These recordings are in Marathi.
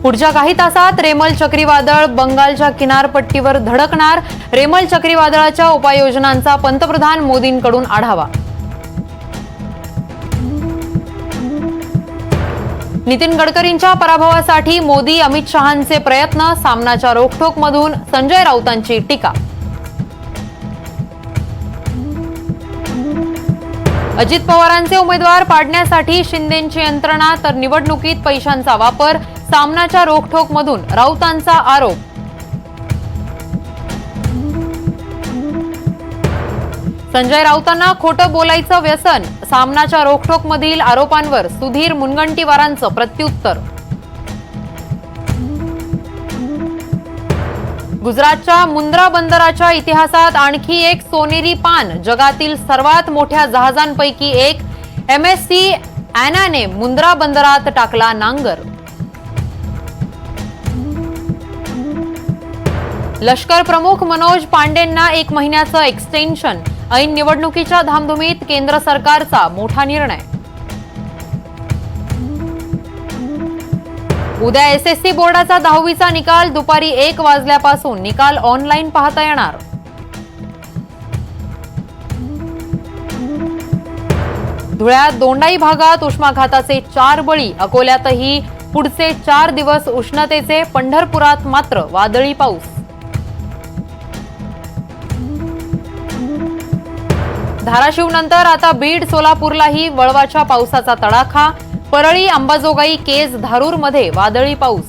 पुढच्या काही तासात रेमल चक्रीवादळ बंगालच्या किनारपट्टीवर धडकणार। रेमल चक्रीवादळाच्या उपाययोजनांचा पंतप्रधान मोदींकडून आढावा। नितीन गडकरींच्या पराभवासाठी मोदी अमित शहांचे प्रयत्न, सामनाच्या रोखठोकमधून संजय राऊतांची टीका। अजित पवारांचे उमेदवार पाडण्यासाठी शिंदेंची यंत्रणा तर निवडणुकीत पैशांचा वापर, सामनाच्या रोखठोकमधून राऊतांचा आरोप। संजय राऊतांना खोटं बोलायचं व्यसन, सामनाच्या रोखठोकमधील आरोपांवर सुधीर मुनगंटीवारांचं प्रत्युत्तर। गुजरातच्या मुंद्रा बंदराच्या इतिहासात आणखी एक सोनेरी पान, जगातील सर्वात मोठ्या जहाजांपैकी एक MSC ॲनाने मुंद्रा बंदरात टाकला नांगर। लष्कर प्रमुख मनोज पांडेंना 1 महिन्याचं एक्सटेन्शन, ऐन निवडणुकीच्या धामधुमीत केंद्र सरकारचा मोठा निर्णय। उद्या SSC बोर्डाचा 10वीचा निकाल दुपारी 1 वाजल्यापासून निकाल ऑनलाईन पाहता येणार। धुळ्यात दोंडाई भागात उष्माघाताचे 4 बळी, अकोल्यातही पुढचे 4 दिवस उष्णतेचे, पंढरपुरात मात्र वादळी पाऊस। धाराशिवनंतर आता बीड सोलापूरलाही वळवाच्या पावसाचा तडाखा, परळी अंबाजोगाई केज धारूरमध्ये वादळी पाऊस।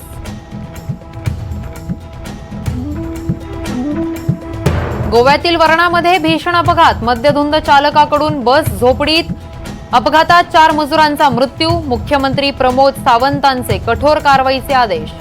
गोव्यातील वरणामध्ये भीषण अपघात, मद्यधुंद चालकाकडून बस झोपडीत, अपघातात 4 मजुरांचा मृत्यू, मुख्यमंत्री प्रमोद सावंतांचे कठोर कारवाईचे आदेश।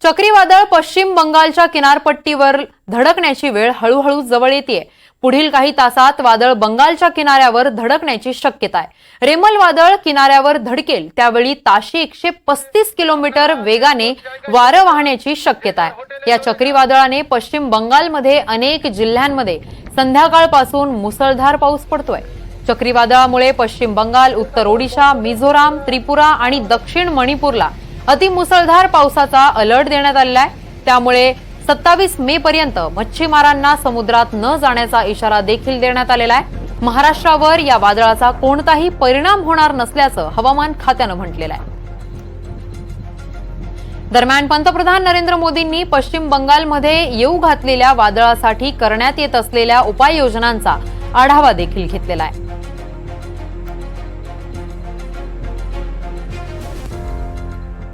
चक्रीवादळ पश्चिम बंगालच्या किनारपट्टीवर धडकण्याची वेळ हळूहळू जवळ येते। पुढील काही तासात वादळ बंगालच्या किनाऱ्यावर धडकण्याची शक्यता आहे। रेमल वादळ किनाऱ्यावर धडकेल त्यावेळी ताशी 135 किलोमीटर वेगाने वारं वाहण्याची शक्यता आहे। या चक्रीवादळाने पश्चिम बंगालमध्ये अनेक जिल्ह्यांमध्ये संध्याकाळपासून मुसळधार पाऊस पडतोय। चक्रीवादळामुळे पश्चिम बंगाल, उत्तर ओडिशा, मिझोराम, त्रिपुरा आणि दक्षिण मणिपूरला अतिमुसळधार पावसाचा अलर्ट देण्यात आलेला आहे। त्यामुळे 27 मे पर्यंत मच्छीमारांना समुद्रात न जाण्याचा इशारा देखील देण्यात आलेला आहे। महाराष्ट्रावर या वादळाचा कोणताही परिणाम होणार नसल्याचं हवामान खात्यानं म्हटलेलं आहे। दरम्यान पंतप्रधान नरेंद्र मोदींनी पश्चिम बंगालमध्ये येऊ घातलेल्या वादळासाठी करण्यात येत असलेल्या उपाययोजनांचा आढावा देखील घेतलेला आहे।